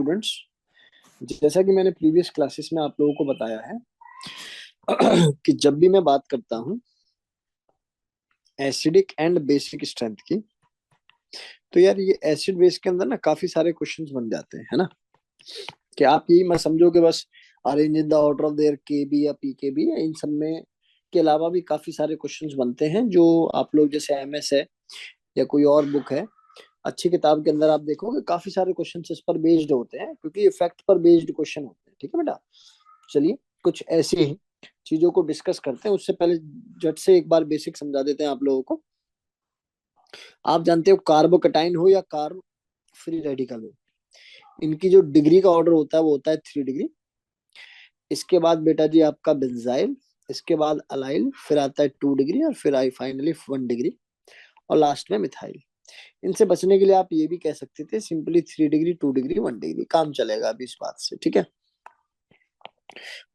Students, जैसा कि मैंने प्रीवियस क्लासेस में आप लोगों को बताया है कि जब भी मैं बात करता हूं एसिडिक एंड बेसिक स्ट्रेंथ की, तो यार ये एसिड बेस के अंदर ना काफी सारे क्वेश्चंस बन जाते हैं, है ना। कि आप यही मत समझो कि बस arrange in the order of there के बी या पी के बी, इन सब में के अलावा भी काफी सारे क्वेश्चंस बनते हैं जो आप लोग जैसे एमएस है या कोई और बुक है, अच्छी किताब के अंदर आप देखोगे काफी सारे क्वेश्चन इस पर बेस्ड होते हैं, क्योंकि ये फैक्ट पर बेस्ड क्वेश्चन होते हैं। ठीक है बेटा, चलिए कुछ ऐसी ही चीजों को डिस्कस करते हैं। उससे पहले झट से एक बार बेसिक समझा देते हैं आप लोगों को। आप जानते हो कार्बोकटाइन हो या कार्ब फ्री रेडिकल हो, इनकी जो डिग्री का ऑर्डर होता है वो होता है 3 डिग्री। इसके बाद बेटा जी आपका बेंजाइल, इसके बाद अलाइल, फिर आता है 2 डिग्री और फिर आई फाइनली 1 डिग्री और लास्ट में मिथाइल। इनसे बचने के लिए आप ये भी कह सकते थे सिंपली 3 डिग्री 2 डिग्री 1 डिग्री, काम चलेगा अभी इस बात से। ठीक है,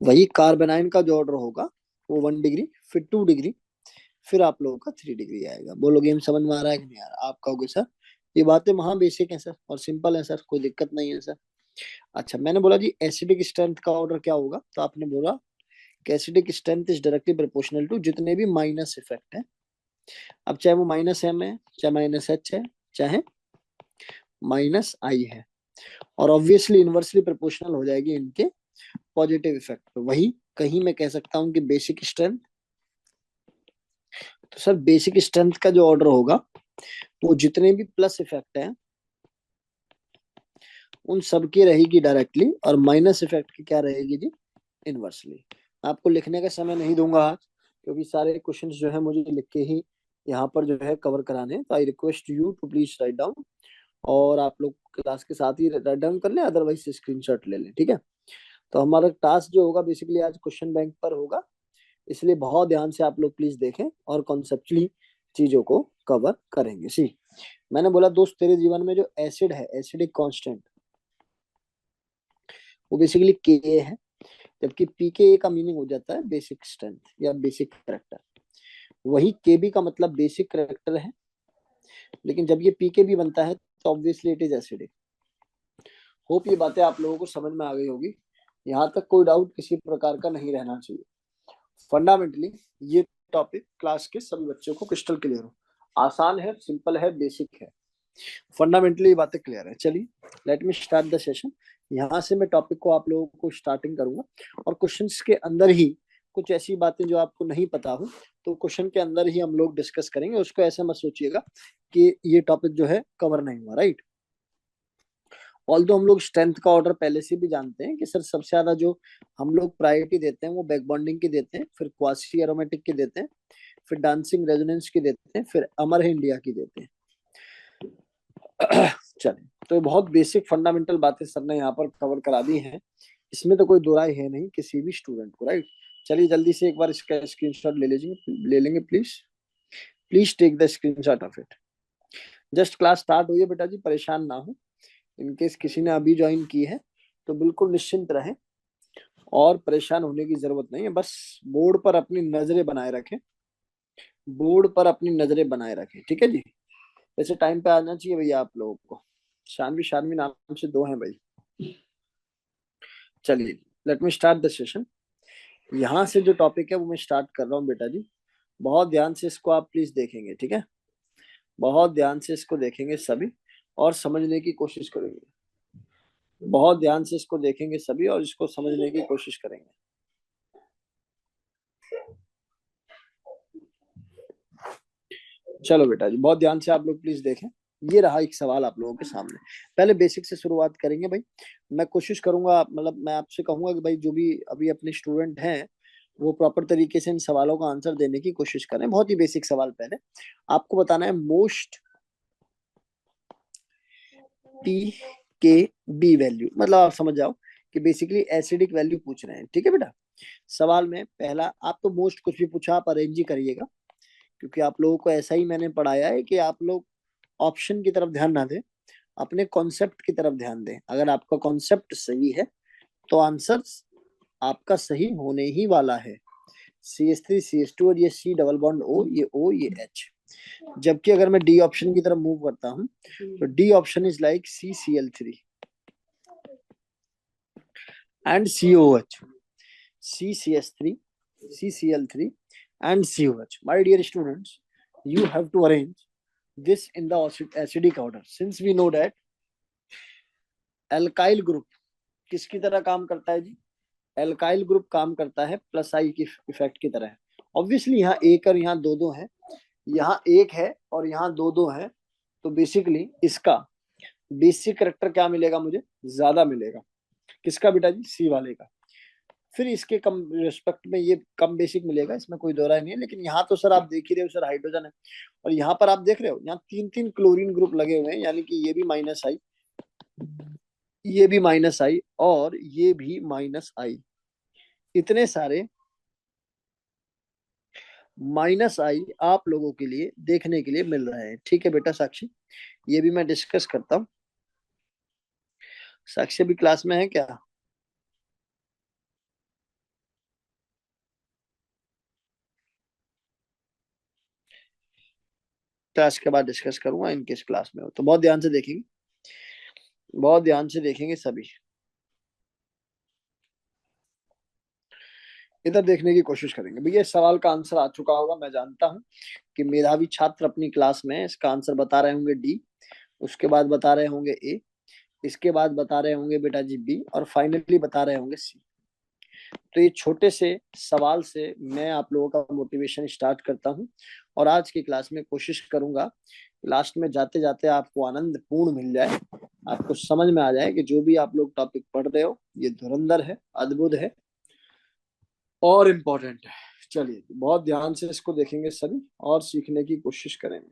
वही कार्बेनाइन का जो ऑर्डर होगा वो 1 डिग्री, फिर 2 डिग्री, फिर आप लोगों का 3 डिग्री आएगा। बोलो गेम समझ में आ रहा है कि नहीं आ रहा। आप कहोगे सर ये बातें वहां बेसिक है सर और सिंपल है सर, कोई दिक्कत नहीं है सर। अच्छा, मैंने बोला जी एसिडिक स्ट्रेंथ का ऑर्डर क्या होगा, तो आपने बोला कि acidic strength is directly proportional to जितने भी माइनस इफेक्ट है। अब चाहे वो माइनस एम है, चाहे माइनस एच है, चाहे माइनस आई है, और ऑब्वियसली इनवर्सली प्रोपोर्शनल हो जाएगी इनके पॉजिटिव इफेक्ट पे। वही कहीं मैं कह सकता हूं कि बेसिक स्ट्रेंथ, तो सर बेसिक स्ट्रेंथ का जो ऑर्डर होगा वो जितने भी प्लस इफेक्ट हैं उन सब की रहेगी डायरेक्टली, और माइनस इफेक्ट की क्या रहेगी जी, इनवर्सली। आपको लिखने का समय नहीं दूंगा आज, क्योंकि सारे क्वेश्चंस जो है मुझे लिख के ही यहाँ पर जो है कवर कराने हैं। तो I request you to please write down, और आप लोग क्लास के साथ ही राइट डाउन कर लें, अदरवाइज स्क्रीनशॉट ले लें। ठीक है, तो हमारा टास्क जो होगा बेसिकली आज क्वेश्चन बैंक पर होगा, इसलिए बहुत ध्यान से आप लोग प्लीज देखें और कॉन्सेप्चुअली चीजों को कवर करेंगे। सी, मैंने बोला दोस्त तेरे जीवन में जो एसिड है, एसिडिक कांस्टेंट, वो बेसिकली के है, जबकि पीके का मीनिंग हो जाता है बेसिक स्ट्रेंथ या बेसिक करेक्टर। वही केबी का मतलब बेसिक करेक्टर है, लेकिन जब ये पीके भी बनता है तो obviously it is acidic. Hope ये बातें आप लोगों को समझ में आ गई होगी, यहाँ तक कोई डाउट किसी प्रकार का नहीं रहना चाहिए। फंडामेंटली ये टॉपिक क्लास के सभी बच्चों को क्रिस्टल क्लियर हो, आसान है, सिंपल है, बेसिक है, फंडामेंटली बातें क्लियर है। चलिए let me start the session. यहाँ से मैं टॉपिक को आप लोगों को स्टार्टिंग करूंगा, और क्वेश्चंस के अंदर ही कुछ ऐसी बातें जो आपको नहीं पता हो तो क्वेश्चन के अंदर ही हम लोग डिस्कस करेंगे। उसको ऐसा मत सोचिएगा कि ये टॉपिक जो है कवर नहीं हुआ, राइट। ऑल्दो हम लोग स्ट्रेंथ का ऑर्डर पहले से भी जानते हैं कि सर सबसे ज्यादा जो हम लोग प्रायोरिटी देते हैं वो बैक बॉन्डिंग की देते हैं, फिर क्वासी एरोमेटिक की देते हैं, फिर डांसिंग रेजोनेंस की देते हैं, फिर अमर है इंडिया की देते हैं। चलिए, तो बहुत बेसिक फंडामेंटल बातें सर ने यहाँ पर कवर करा दी हैं, इसमें तो कोई दो राय है नहीं किसी भी स्टूडेंट को, राइट। चलिए जल्दी से एक बार इसका स्क्रीनशॉट ले लीजिए, ले लेंगे please. Please take the screenshot of it. Just class start हुई है बेटा जी, परेशान ना हो। इनकेस किसी ने अभी ज्वाइन की है तो बिल्कुल निश्चिंत रहें और परेशान होने की जरूरत नहीं है। बस बोर्ड पर अपनी नजरें बनाए रखें, बोर्ड पर अपनी नजरें बनाए रखें, ठीक है जी। वैसे टाइम पे आना चाहिए भैया आप लोगों को। शानवी, शानवी नाम से दो हैं भाई। चलिए let me start the session. यहाँ से जो टॉपिक है वो मैं स्टार्ट कर रहा हूँ बेटा जी, बहुत ध्यान से इसको आप प्लीज देखेंगे, ठीक है। बहुत ध्यान से इसको देखेंगे सभी और समझने की कोशिश करेंगे। बहुत ध्यान से इसको देखेंगे सभी और इसको समझने की कोशिश करेंगे। चलो बेटा जी बहुत ध्यान से आप लोग प्लीज देखें। ये रहा एक सवाल आप लोगों के सामने। पहले बेसिक से शुरुआत करेंगे भाई। मैं कोशिश करूंगा, मतलब मैं आपसे कहूंगा कि भाई जो भी अभी अपने स्टूडेंट हैं वो प्रॉपर तरीके से इन सवालों का आंसर देने की कोशिश करें। बहुत ही बेसिक सवाल पहले आपको बताना है, मोस्ट पी के बी वैल्यू, मतलब आप समझ जाओ कि बेसिकली एसिडिक वैल्यू पूछ रहे हैं, ठीक है बेटा। सवाल में पहला, आप तो मोस्ट कुछ भी पूछा आप अरेंज ही करिएगा, क्योंकि आप लोगों को ऐसा ही मैंने पढ़ाया है कि आप लोग ऑप्शन की तरफ ध्यान ना दें, अपने कॉन्सेप्ट की तरफ ध्यान दें। अगर आपका कॉन्सेप्ट सही है तो आंसर आपका सही होने ही वाला है। CH3 CH2 और ये C डबल बॉन्ड O, ये O, ये H। जबकि अगर मैं डी ऑप्शन की तरफ मूव करता हूँ तो D option is like CCl3। and COH, CCS3, CCl3 and COH. My dear students, you have to arrange this in the acidic order. Since we know that alkyl group किसकी तरह काम करता है जी? एल्काइल ग्रुप काम करता है plus आई की effect की तरह। ऑब्वियसली यहाँ एक और यहाँ दो दो है, यहाँ एक है और यहाँ दो दो है, तो बेसिकली इसका बेसिक करेक्टर क्या मिलेगा मुझे? ज्यादा मिलेगा। किसका बेटा जी? सी वाले का। फिर इसके कम रिस्पेक्ट में ये कम बेसिक मिलेगा, इसमें कोई दो राय नहीं है। लेकिन यहाँ तो सर आप देख ही रहे हो सर, हाइड्रोजन है और यहाँ पर आप देख रहे हो यहाँ तीन तीन क्लोरीन ग्रुप लगे हुए हैं, यानी कि ये भी माइनस आई, ये भी माइनस आई और ये भी माइनस आई। इतने सारे माइनस आई आप लोगों के लिए देखने के लिए मिल रहे हैं। ठीक है बेटा साक्षी, ये भी मैं डिस्कस करता हूँ। साक्षी भी क्लास में है क्या? क्लास के बाद डिस्कस करूंगा, इनकेस क्लास में हो तो बहुत ध्यान से देखेंगे, बहुत ध्यान से देखेंगे सभी। इधर देखने की कोशिश करेंगे भैया। इस सवाल का आंसर आ चुका होगा, मैं जानता हूँ कि मेधावी छात्र अपनी क्लास में इसका आंसर बता रहे होंगे डी, उसके बाद बता रहे होंगे ए, इसके बाद बता रहे होंगे बेटा जी बी, और फाइनली बता रहे होंगे सी। तो ये छोटे से सवाल से मैं आप लोगों का मोटिवेशन स्टार्ट करता हूँ और आज की क्लास में कोशिश करूंगा लास्ट में जाते जाते आपको आनंद पूर्ण मिल जाए, आपको समझ में आ जाए कि जो भी आप लोग टॉपिक पढ़ रहे हो ये धुरंधर है, अद्भुत है और इम्पोर्टेंट है। चलिए बहुत ध्यान से इसको देखेंगे सभी और सीखने की कोशिश करेंगे।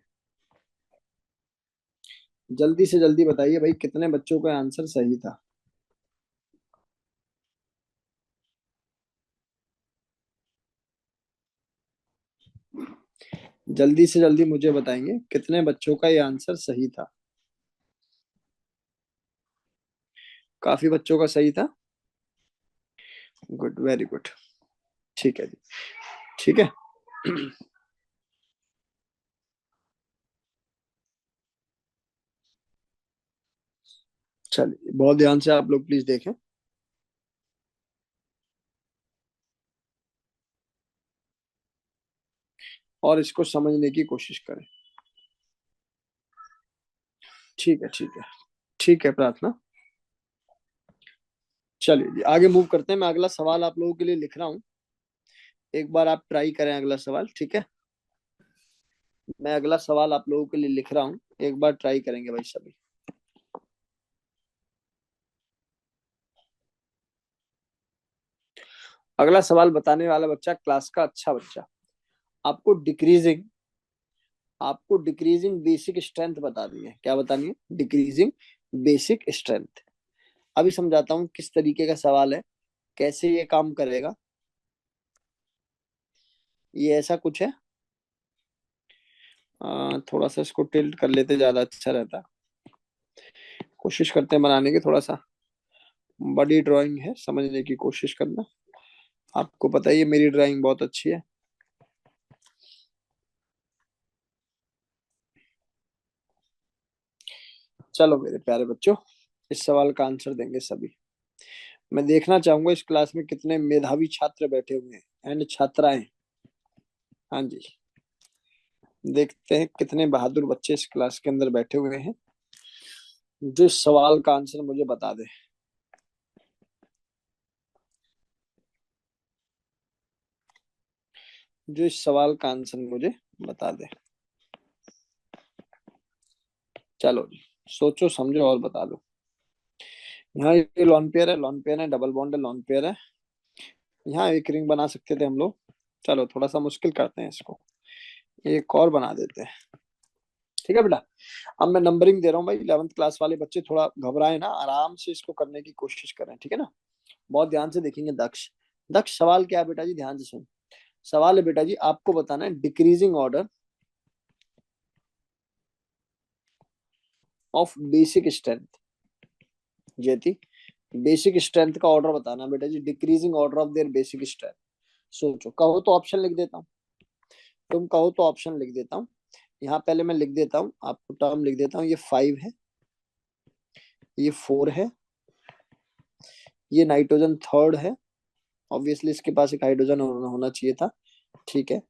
जल्दी से जल्दी बताइए भाई, कितने बच्चों का आंसर सही था? जल्दी से जल्दी मुझे बताएंगे कितने बच्चों का ये आंसर सही था? काफी बच्चों का सही था। Good, very good. ठीक है जी, ठीक है। चलिए बहुत ध्यान से आप लोग प्लीज देखें और इसको समझने की कोशिश करें। ठीक है, ठीक है, ठीक है प्रार्थना। चलिए जी आगे मूव करते हैं। मैं अगला सवाल आप लोगों के लिए लिख रहा हूँ, एक बार आप ट्राई करें अगला सवाल। ठीक है, मैं अगला सवाल आप लोगों के लिए लिख रहा हूँ, एक बार ट्राई करेंगे भाई सभी। अगला सवाल बताने वाला बच्चा क्लास का अच्छा बच्चा, आपको डिक्रीजिंग, आपको डिक्रीजिंग बेसिक स्ट्रेंथ बता दी है। क्या बतानी है? Decreasing basic strength. अभी समझाता हूँ किस तरीके का सवाल है, कैसे ये काम करेगा। ये ऐसा कुछ है, थोड़ा सा इसको टिल्ट कर लेते ज्यादा अच्छा रहता। कोशिश करते हैं बनाने की, थोड़ा सा बड़ी ड्राइंग है, समझने की कोशिश करना। आपको पता ही है मेरी ड्राइंग बहुत अच्छी है। चलो मेरे प्यारे बच्चों, इस सवाल का आंसर देंगे सभी। मैं देखना चाहूंगा इस क्लास में कितने मेधावी छात्र बैठे हुए हैं एंड छात्राएं। हाँ जी, देखते हैं कितने बहादुर बच्चे इस क्लास के अंदर बैठे हुए हैं जो इस सवाल का आंसर मुझे बता दे। जो इस सवाल का आंसर मुझे बता दे। चलो जी, सोचो समझो और बता दो। यहाँ ये लॉन पेयर है, लॉन पेयर है, डबल बॉन्ड है, लॉन पेयर है। यहाँ एक रिंग बना सकते थे हम लोग। चलो थोड़ा सा मुश्किल करते हैं इसको, एक और बना देते हैं। ठीक है बेटा, अब मैं नंबरिंग दे रहा हूँ भाई। 11th क्लास वाले बच्चे थोड़ा घबराए ना, आराम से इसको करने की कोशिश करें। ठीक है ना, बहुत ध्यान से देखेंगे। दक्ष, दक्ष सवाल क्या है बेटा जी? ध्यान से सुन। सवाल है बेटा जी, आपको बताना है decreasing order of basic strength. Jayati, basic strength का ऑर्डर बताना बेटा जी, decreasing order of their basic strength. सोचो, कहो तो ऑप्शन लिख देता हूँ, तुम कहो तो ऑप्शन लिख देता हूँ। यहाँ पहले मैं लिख देता हूँ, आपको टर्म लिख देता हूँ। ये 5 है, ये 4 है, ये नाइट्रोजन थर्ड है, ऑब्वियसली इसके पास एक हाइड्रोजन होना चाहिए था, ठीक है।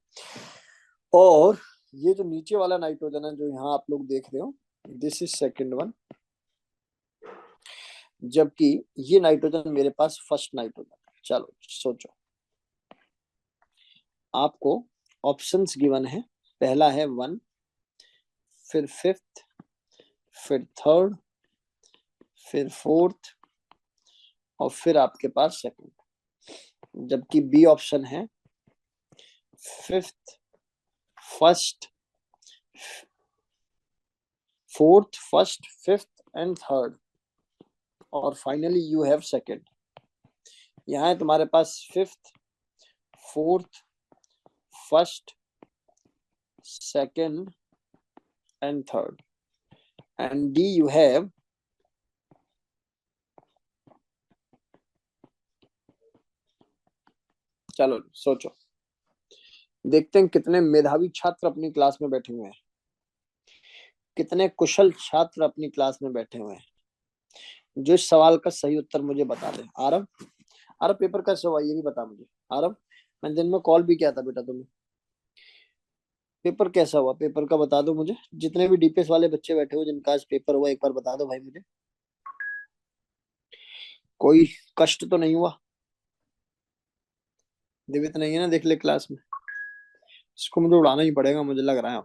और ये जो नीचे वाला नाइट्रोजन है जो यहाँ आप लोग देख रहे हो, दिस इज सेकंड वन, जबकि ये नाइट्रोजन मेरे पास फर्स्ट नाइट्रोजन है। चलो सोचो, आपको ऑप्शंस गिवन है, पहला है वन, फिर फिफ्थ, फिर थर्ड, फिर फोर्थ, और फिर आपके पास सेकंड। जबकि बी ऑप्शन है fifth, first, fourth, first, fifth and third, और फाइनली यू हैव सेकंड। यहाँ है तुम्हारे पास fifth, fourth, first, second and third, and D you have चलो सोचो, देखते हैं कितने मेधावी छात्र अपनी क्लास में बैठे हुए हैं, कितने कुशल छात्र अपनी क्लास में बैठे हुए हैं जो इस सवाल का सही उत्तर मुझे बता दें। आरव, आरव पेपर कैसे हुआ ये भी बता मुझे। आरव, मैंने दिन में कॉल भी किया था बेटा तुम्हें, पेपर कैसा हुआ, पेपर का बता दो मुझे। जितने भी डीपीएस वाले बच्चे बैठे हो जिनका आज पेपर हुआ, एक बार बता दो भाई मुझे, कोई कष्ट तो नहीं हुआ? दिव्य तो नहीं है ना देख ले क्लास में? इसको मुझे उड़ाना ही पड़ेगा, मुझे लग रहा है।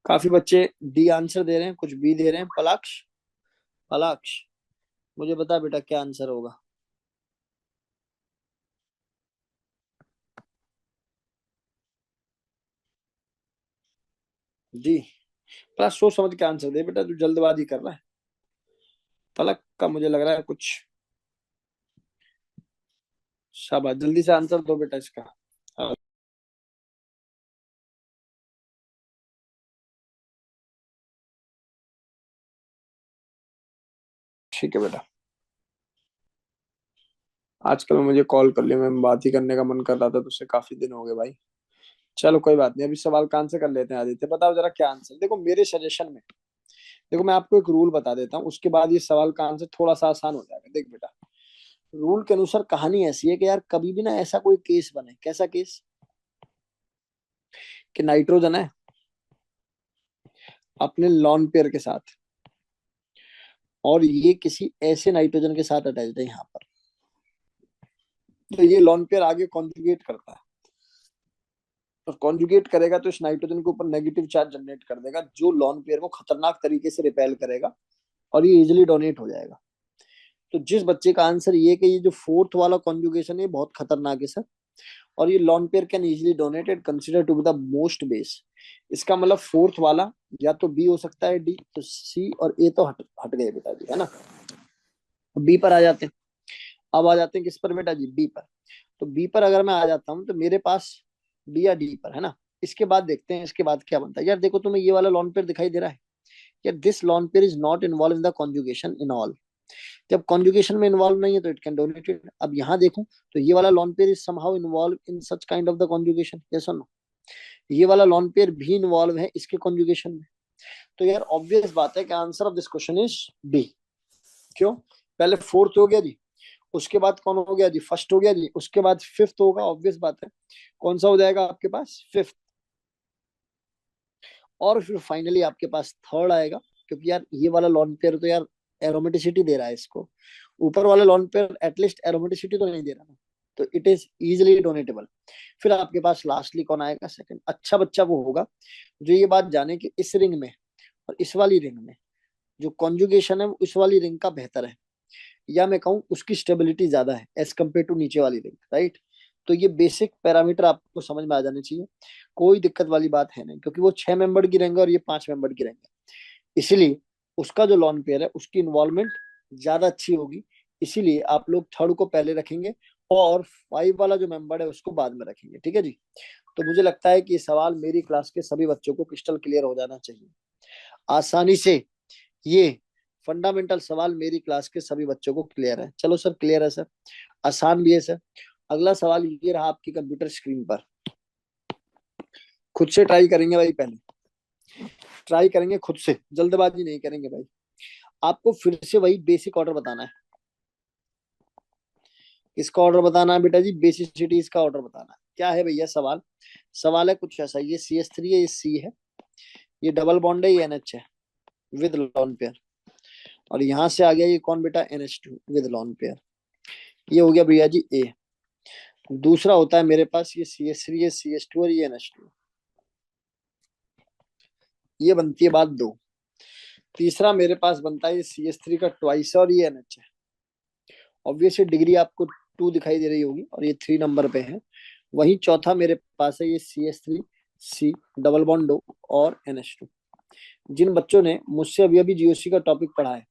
काफी बच्चे डी आंसर दे रहे हैं, कुछ बी दे रहे हैं। पलाक्ष, पलाक्ष मुझे बता बेटा क्या आंसर होगा। जी, पलक सोच समझ के आंसर दे बेटा, तू जल्दबाजी कर रहा है। पलक का मुझे लग रहा है कुछ, शाबाश, जल्दी से आंसर दो बेटा इसका। हाँ, ठीक है बेटा। आजकल मुझे कॉल कर लिया, मैं बात ही करने का मन कर रहा था तुझसे, काफी दिन हो गए भाई। चलो कोई बात नहीं, अभी सवाल का आंसर कर लेते हैं। आदित्य बताओ जरा क्या आंसर। देखो मेरे सजेशन में, देखो मैं आपको एक रूल बता देता हूँ, उसके बाद ये सवाल का आंसर थोड़ा सा आसान हो जाएगा। देख बेटा, रूल के अनुसार कहानी ऐसी है कि यार कभी भी ना ऐसा कोई केस बने, कैसा केस, कि नाइट्रोजन है अपने लॉन पेयर के साथ, और ये किसी ऐसे नाइट्रोजन के साथ अटैच्ड है यहाँ पर, तो ये लॉन पेयर आगे कॉन्जुगेट करता है, और कॉन्जुगेट करेगा तो इस नाइट्रोजन के ऊपर नेगेटिव चार्ज जनरेट कर देगा, जो लॉन पेयर को खतरनाक तरीके से रिपेल करेगा, और ये इजिली डोनेट हो जाएगा। तो जिस बच्चे का आंसर ये कि ये जो फोर्थ वाला कॉन्जुगेशन है बहुत खतरनाक है सर, और ये lone pair can easily donated consider to be the most base, इसका मतलब फोर्थ वाला या तो बी हो सकता है, डी तो सी, और ए तो हट हट गए बेटा जी, है ना। बी पर आ जाते हैं। अब आ जाते हैं किस पर बेटा जी, बी पर। तो बी पर अगर मैं आ जाता हूँ तो मेरे पास बी या डी पर है ना। इसके बाद देखते हैं इसके बाद क्या बनता है। यार देखो तुम्हें ये वाला लॉन पेयर दिखाई दे रहा है, यार this lone pair is not involve in the conjugation in all. जब कॉन्जुगेशन में इन्वॉल्व नहीं है तो इट कैन डोनेट इट। अब यहाँ देखूं तो ये वाला lone pair is somehow involve in such kind of the conjugation, yes और नो। ये वाला लॉन पेयर भी इन्वॉल्व है इसके कॉन्जुगेशन में। तो यार ऑब्वियस बात है कि answer of this question is B. क्यों? पहले फोर्थ हो गया जी, उसके बाद कौन हो गया जी, फर्स्ट हो गया जी, उसके बाद फिफ्थ होगा, ऑब्वियस बात है। कौन सा हो जाएगा आपके पास, फिफ्थ, और फिर फाइनली आपके पास थर्ड आएगा। क्योंकि यार ये वाला लॉन पेयर तो यार एरोमेटिसिटी दे रहा है इसको, ऊपर वाला लॉन पेयर एटलीस्ट एरोमेटिसिटी तो नहीं दे रहा ना, तो इट इज इजिली डोनेटेबल। फिर आपके पास लास्टली कौन आएगा, सेकंड। अच्छा बच्चा वो होगा जो ये बात जाने कि इस रिंग में और इस वाली रिंग में जो कॉन्जुगेशन है वो इस वाली रिंग का बेहतर है, या मैं कहूँ उसकी स्टेबिलिटी ज्यादा है एज कम्पेयर टू नीचे वाली रिंग, राइट। तो ये बेसिक पैरामीटर आपको समझ में आ जाने चाहिए, कोई दिक्कत वाली बात है नहीं, क्योंकि वो 6 मेंबर की रिंग है और ये 5 मेंबर की रिंग है। इसीलिए उसका जो लॉन पेयर है उसकी इन्वॉल्वमेंट ज्यादा अच्छी होगी, इसीलिए आप लोग थर्ड को पहले रखेंगे और 5 वाला जो मेंबर है उसको बाद में रखेंगे, ठीक है जी। तो मुझे लगता है कि ये सवाल मेरी क्लास के सभी बच्चों को क्रिस्टल क्लियर हो जाना चाहिए। आसानी से ये फंडामेंटल सवाल मेरी क्लास के सभी बच्चों को क्लियर है? चलो सर क्लियर है सर, आसान भी है सर। अगला सवाल ये रहा आपकी कंप्यूटर स्क्रीन पर, खुद से ट्राई करेंगे भाई, पहले ट्राई करेंगे खुद से, जल्दबाजी नहीं करेंगे भाई। आपको फिर से वही बेसिक ऑर्डर बताना है। किसका ऑर्डर बताना है बेटा जी? बेसिसिटीज का ऑर्डर बताना है। क्या है भैया सवाल? सवाल है कुछ ऐसा, ये CH3 है, ये C है, ये डबल बॉन्ड है, ये NH है विद लॉन पेयर, और यहां से आ गया ये कौन बेटा? NH2 with lone pair. ये हो गया भैया जी A। दूसरा होता है मेरे पास ये CH3 है, CH2 और ये NH2, ये बनती है बात दो। तीसरा मेरे पास बनता है ये CH3 का ट्वाइस और ये NH है। ऑब्वियसली डिग्री आपको 2 दिखाई दे रही होगी और ये 3 नंबर पे है। वही चौथा मेरे पास है ये CH3 C डबल बॉन्ड और NH2। जिन बच्चों ने मुझसे अभी अभी GOC का टॉपिक पढ़ा है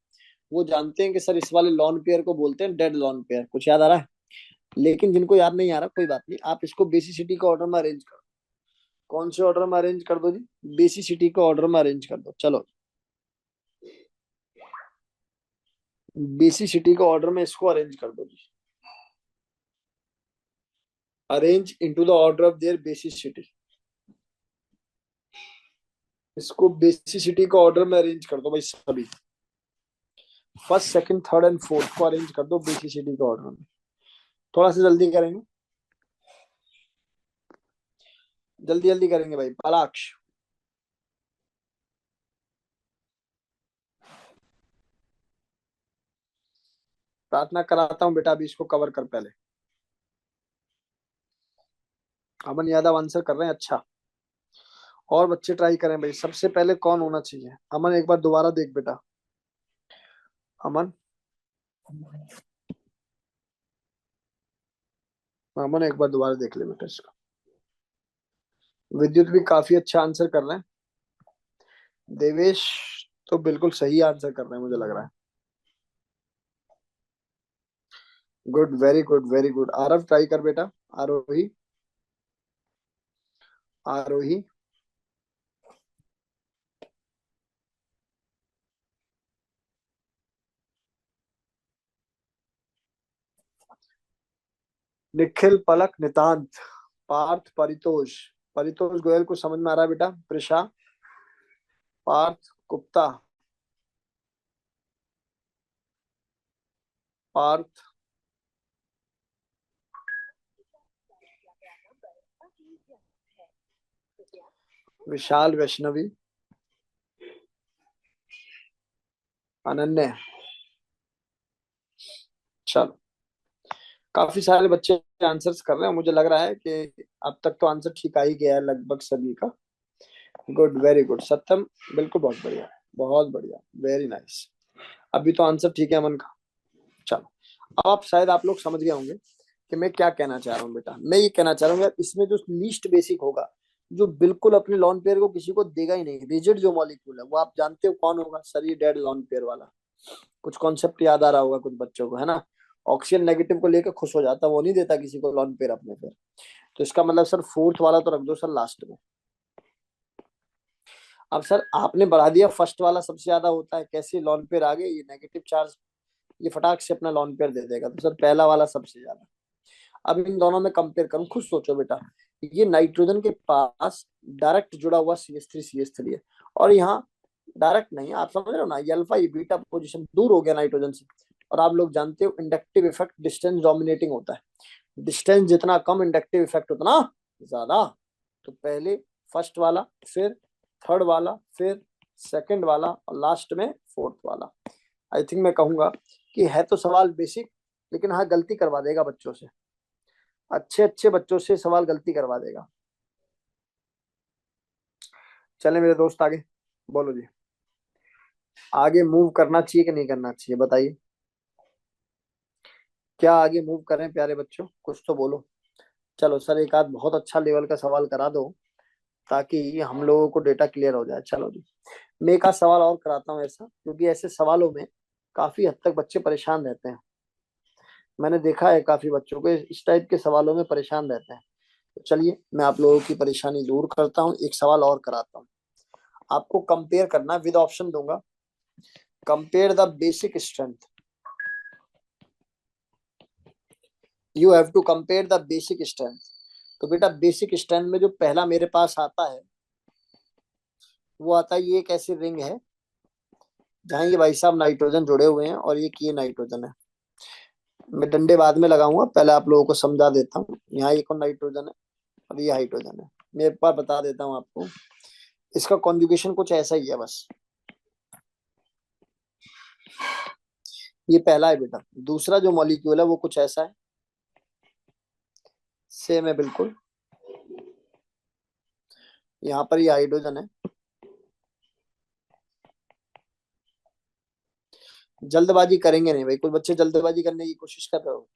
वो जानते हैं कि सर इस वाले लॉन पेयर को बोलते हैं डेड लॉन पेयर। कुछ याद आ रहा है? लेकिन जिनको याद नहीं आ रहा कोई बात नहीं, आप इसको बेसिसिटी का ऑर्डर में अरेंज करो। कौन से ऑर्डर में अरेंज कर दो जी? बेसिसिटी का ऑर्डर में अरेंज कर दो। चलो बेसिसिटी का ऑर्डर में इसको अरेंज कर दो जी। Arrange into the order of their basicity. इसको बेसिसिटी का ऑर्डर में अरेंज कर दो भाई सभी। First second third and fourth को अरेंज कर दो बेसिसिटी के ऑर्डर में। थोड़ा सा जल्दी करेंगे, जल्दी जल्दी करेंगे भाई। पालाक्ष, प्रार्थना कराता हूँ बेटा, अभी इसको कवर कर पहले। अमन यादव आंसर कर रहे हैं, अच्छा। और बच्चे ट्राई करें भाई। सबसे पहले कौन होना चाहिए? अमन एक बार दोबारा देख बेटा। अमन, अमन एक बार दोबारा देख ले बेटा इसको। विद्युत भी काफी अच्छा आंसर कर रहे हैं। देवेश तो बिल्कुल सही आंसर कर रहे हैं मुझे लग रहा है। Good, very good, very good. Aarav try कर बेटा। आरोही, आरोही, निखिल, पलक, नितांत, पार्थ, परितोष। परितोष गोयल को समझ में आ रहा है बेटा? प्रिशा, पार्थ, गुप्ता, पार्थ, विशाल, वैष्णवी, अनन्या। चलो काफी सारे बच्चे आंसर्स कर रहे हैं, मुझे लग रहा है कि अब तक तो आंसर ठीक आ ही गया है लगभग सभी का। Good, very good. सत्यम बिल्कुल बहुत बढ़िया, बहुत बढ़िया, वेरी नाइस। अभी तो आंसर ठीक है मन का। चलो अब आप शायद आप लोग समझ गए होंगे कि मैं क्या कहना चाह रहा हूँ बेटा। मैं ये कहना चाह रहा हूँ यार, इसमें जो लीस्ट बेसिक होगा, जो बिल्कुल अपने लॉन पेयर को किसी को देगा ही नहीं, रिजिड जो मॉलिक्यूल है, वो आप जानते हो कौन होगा? सर ये डेड लॉन पेयर वाला। कुछ कॉन्सेप्ट याद आ रहा होगा कुछ बच्चों को, है ना? ऑक्सीजन नेगेटिव को लेकर खुश हो जाता, वो नहीं देता किसी को लॉन पेयर अपने पे। तो इसका मतलब सर फोर्थ वाला तो रख दो सर लास्ट में। अब सर आपने बढ़ा दिया, फर्स्ट वाला सबसे ज्यादा होता है, कैसे? लॉन पेयर आ गए, ये नेगेटिव चार्ज, ये फटाक से अपना लॉन पेयर दे देगा, तो सर पहला वाला सबसे ज्यादा। अब इन दोनों में कंपेयर करूं, खुद सोचो बेटा। ये नाइट्रोजन के पास डायरेक्ट जुड़ा हुआ CH3 है, और यहाँ डायरेक्ट नहीं, आप समझ रहे हो ना? ये अल्फा, ये बीटा पोजीशन दूर हो गया नाइट्रोजन से। और आप लोग जानते हो इंडक्टिव इफेक्ट डिस्टेंस डोमिनेटिंग होता है। डिस्टेंस जितना कम, इंडक्टिव इफेक्ट उतना ज्यादा। तो पहले फर्स्ट वाला, फिर थर्ड वाला, फिर सेकंड वाला, और लास्ट में फोर्थ वाला। आई थिंक मैं कहूंगा कि है तो सवाल बेसिक, लेकिन हाँ गलती करवा देगा बच्चों से, अच्छे अच्छे बच्चों से सवाल गलती करवा देगा। चले मेरे दोस्त आगे, बोलो जी। आगे मूव करना चाहिए कि नहीं करना चाहिए बताइए? क्या आगे मूव करें प्यारे बच्चों, कुछ तो बोलो। चलो सर एक आध बहुत अच्छा लेवल का सवाल करा दो, ताकि हम लोगों को डेटा क्लियर हो जाए। चलो जी, मैं एक आध सवाल और कराता हूँ ऐसा, क्योंकि ऐसे सवालों में काफी हद तक बच्चे परेशान रहते हैं। मैंने देखा है काफी बच्चों को इस टाइप के सवालों में परेशान रहते हैं। तो चलिए मैं आप लोगों की परेशानी दूर करता हूँ, एक सवाल और कराता हूँ। आपको कंपेयर करना, विद ऑप्शन दूंगा। Compare the basic strength, you have to compare the basic strength. तो बेटा बेसिक स्ट्रेंथ में जो पहला मेरे पास आता है वो आता है, ये एक ऐसी रिंग है जहां ये भाई साहब नाइट्रोजन जुड़े हुए हैं और ये नाइट्रोजन है। मैं डंडे बाद में लगाऊंगा, पहले आप लोगों को समझा देता हूँ। यहाँ एक और नाइट्रोजन है और ये हाइड्रोजन है। मैं एक बार बता देता हूँ आपको, इसका कॉन्जुगेशन कुछ ऐसा ही है बस। ये पहला है बेटा। दूसरा जो मॉलिक्यूल है वो कुछ ऐसा है, सेम है बिल्कुल। यहाँ पर ये हाइड्रोजन है। जल्दबाजी करेंगे नहीं भाई, कुछ बच्चे जल्दबाजी करने की कोशिश कर रहे हो।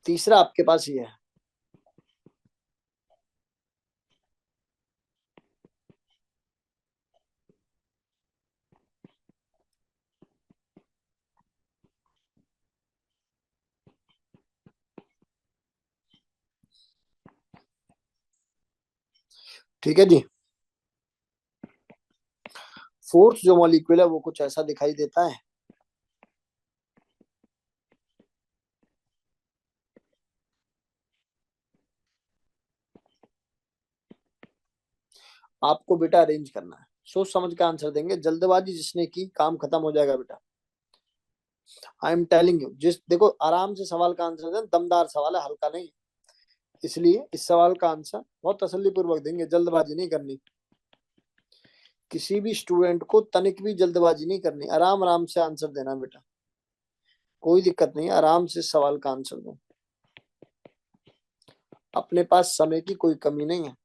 तीसरा आपके पास ये है, ठीक है जी। फोर्थ जो मॉलिक्यूल है वो कुछ ऐसा दिखाई देता है। आपको बेटा अरेंज करना है, सोच समझ के आंसर देंगे। जल्दबाजी जिसने की काम खत्म हो जाएगा बेटा। आई एम टेलिंग यू, जिस देखो आराम से सवाल का आंसर दें, दमदार सवाल है, हल्का नहीं। इसलिए इस सवाल का आंसर बहुत तसल्ली पूर्वक देंगे, जल्दबाजी नहीं करनी। किसी भी स्टूडेंट को तनिक भी जल्दबाजी नहीं करनी, आराम आराम से आंसर देना बेटा। कोई दिक्कत नहीं है, आराम से सवाल का आंसर दो। अपने पास समय की कोई कमी नहीं है।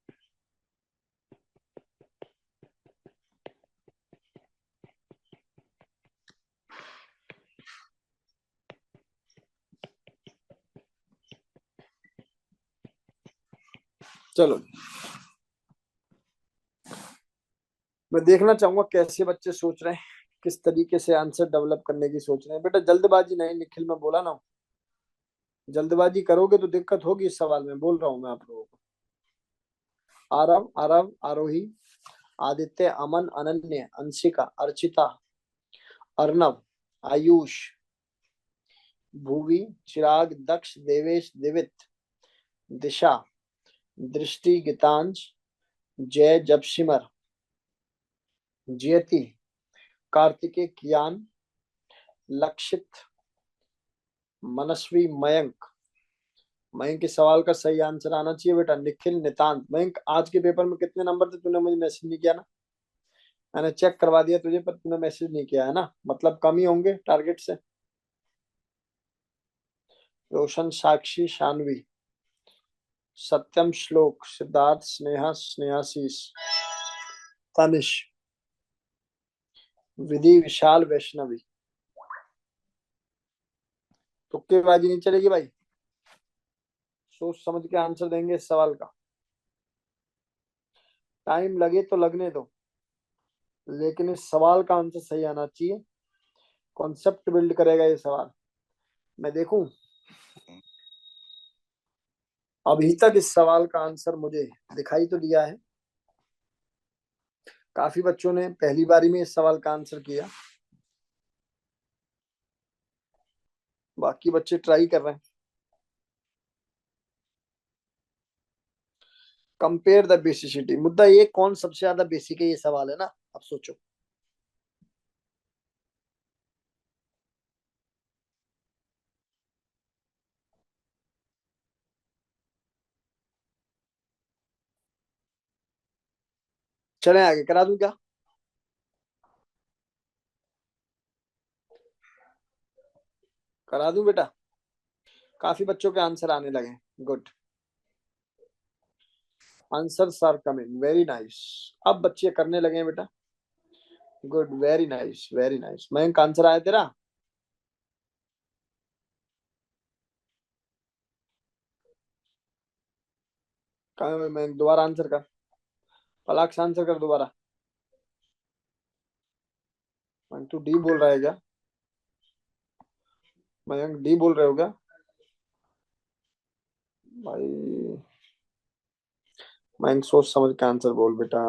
चलो, मैं देखना चाहूंगा कैसे बच्चे सोच रहे हैं, किस तरीके से आंसर डेवलप करने की सोच रहे हैं। बेटा जल्दबाजी नहीं, निखिल मैं बोला ना, जल्दबाजी करोगे तो दिक्कत होगी। इस सवाल में बोल रहा हूं मैं आप लोगों को। आरव, आरव, आरोही, आदित्य, अमन, अनन्य, अंशिका, अर्चिता, अर्नव, आयुष, भूवी, चिराग, दक्ष, देवेश, दिवित, दिशा, दृष्टि, गीतांश, जय, जपसिमर, जयति, कार्तिकेय, कियान, लक्षित, मनस्वी, मयंक। मयंक के सवाल का सही आंसर आना चाहिए बेटा। निखिल, नितांत। मयंक आज के पेपर में कितने नंबर थे? तूने मुझे मैसेज नहीं किया ना। मैंने चेक करवा दिया तुझे, पर तूने मैसेज नहीं किया है ना, मतलब कम ही होंगे टारगेट से। रोशन, साक्षी, शानवी, सत्यम, श्लोक, सिद्धार्थ, स्नेहा, स्नेहाशीष, तनिष, विधि, विशाल, वैष्णवी। तुक्केबाजी नहीं चलेगी भाई, सोच समझ के आंसर देंगे इस सवाल का। टाइम लगे तो लगने दो, लेकिन इस सवाल का आंसर सही आना चाहिए। कॉन्सेप्ट बिल्ड करेगा ये सवाल। मैं देखूं, अभी तक इस सवाल का आंसर मुझे दिखाई तो दिया है। काफी बच्चों ने पहली बारी में इस सवाल का आंसर किया, बाकी बच्चे ट्राई कर रहे हैं। कंपेयर द बेसिसिटी, मुद्दा ये कौन सबसे ज्यादा बेसिक है, ये सवाल है ना। अब सोचो। चले आगे, करा दूं क्या? करा दूं बेटा? काफी बच्चों के आंसर आने लगे। Good, answers are coming, very nice. अब बच्चे करने लगे हैं बेटा। Good, very nice, very nice. Mayank answer आया तेरा? कहा मैं दोबारा आंसर कर, पलाक से आंसर कर दोबारा। मयंक तू डी बोल रहा है क्या? मयंक डी बोल रहे हो क्या भाई? मैं सोच समझ के आंसर बोल बेटा।